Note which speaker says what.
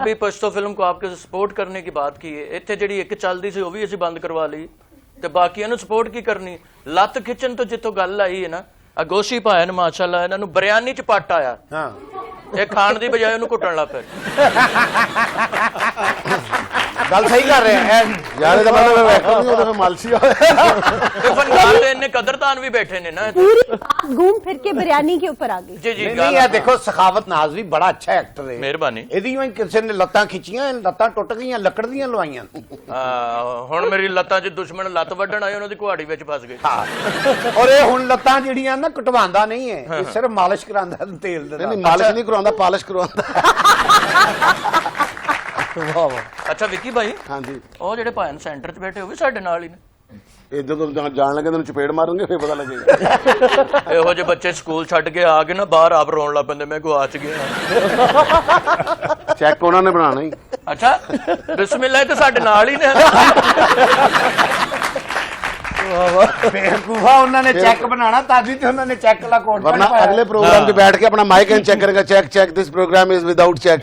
Speaker 1: Punjabi Pashto film को आपके support करने की बात की है, इत्थे जिहड़ी एक चलदी सी वो भी असीं बंद करवा ली ते बाकियां नूं सपोर्ट की करनी। लत्त खिच्चण तो जित्थों गल आई है ना, अगोशी भाए ने माशाअल्लाह इन्हां नूं बिरयानी च पट आया, ये खाण दी बजाय उन्होंने कुटण लग पे।
Speaker 2: गल सही कर रहे हैं यार, ਇਹਦਾ ਮਤਲਬ ਵੈਕਮ ਨਹੀਂ ਉਹਦਾ ਮਾਲਸੀ
Speaker 1: होया फनकार दे इन्ने कदरदान भी बैठे ने ना,
Speaker 3: पूरी बात घूम फिर के बिरयानी के ऊपर आ गई।
Speaker 1: जी जी
Speaker 2: नहीं है। देखो सखावत नाज भी बड़ा अच्छा एक्टर है,
Speaker 1: मेहरबानी।
Speaker 2: ਇਹਦੀਆਂ ਕਿਸੇ ਨੇ ਲੱਤਾਂ ਖਿੱਚੀਆਂ, ਲੱਤਾਂ ਟੁੱਟ ਗਈਆਂ, ਲੱਕੜ ਦੀਆਂ ਲਵਾਈਆਂ।
Speaker 1: ਹੁਣ ਮੇਰੀ ਲੱਤਾਂ 'ਚ ਦੁਸ਼ਮਣ ਲੱਤ ਵੱਢਣ ਆਏ, ਉਹਨਾਂ ਦੀ ਕੁਹਾੜੀ ਵਿੱਚ ਫਸ ਗਏ।
Speaker 2: ਹਾਂ, ਔਰ ਇਹ ਹੁਣ ਲੱਤਾਂ ਜਿਹੜੀਆਂ ਨਾ ਕਟਵਾਉਂਦਾ ਨਹੀਂ ਹੈ, ਇਹ ਸਿਰਫ ਮਾਲਿਸ਼ ਕਰਾਉਂਦਾ ਤੇਲ ਦੇ ਨਾਲ।
Speaker 4: ਨਹੀਂ ਮਾਲਿਸ਼ ਨਹੀਂ ਕਰਵਾਉਂਦਾ, ਪਾਲਿਸ਼ ਕਰਵਾਉਂਦਾ।
Speaker 2: ਵਾਹ ਵਾਹ।
Speaker 1: ਅੱਛਾ ਵਿੱਕੀ ਭਾਈ,
Speaker 4: ਹਾਂਜੀ,
Speaker 1: ਉਹ ਜਿਹੜੇ ਭਾਣ ਸੈਂਟਰ 'ਚ ਬੈਠੇ ਉਹ ਵੀ ਸਾਡੇ ਨਾਲ ਹੀ ਨੇ।
Speaker 4: ਇਹ ਜਦੋਂ ਜਾਣ ਲੱਗੇ ਤੈਨੂੰ ਚਪੇੜ ਮਾਰੂੰਗੇ ਫੇਰ ਪਤਾ ਲੱਗੇਗਾ।
Speaker 1: ਇਹੋ ਜਿਹੇ ਬੱਚੇ ਸਕੂਲ ਛੱਡ ਕੇ ਆ ਕੇ ਨਾ ਬਾਹਰ ਆਪ ਰੋਣ ਲੱਗ ਪੈਂਦੇ, ਮੈਂ ਗਵਾਚ ਗਿਆ।
Speaker 4: ਚੈੱਕ ਉਹਨਾਂ ਨੇ ਬਣਾਉਣਾ ਹੀ।
Speaker 1: ਅੱਛਾ ਬਿਸਮਿਲ੍ਲਾ, ਇਹ ਤਾਂ ਸਾਡੇ ਨਾਲ ਹੀ ਨੇ।
Speaker 2: ਬੇਵਕੂਫਾ, ਉਹਨਾਂ ਨੇ ਚੈੱਕ ਬਣਾਣਾ ਤਾਦੀ ਤੇ ਉਹਨਾਂ ਨੇ ਚੈੱਕ ਲਾ ਕੋਟ
Speaker 4: ਵਰਨਾ ਅਗਲੇ ਪ੍ਰੋਗਰਾਮ 'ਚ ਬੈਠ ਕੇ ਆਪਣਾ ਮਾਈਕ ਐਂਡ ਚੈੱਕ ਕਰੇਗਾ, check check this program is without check.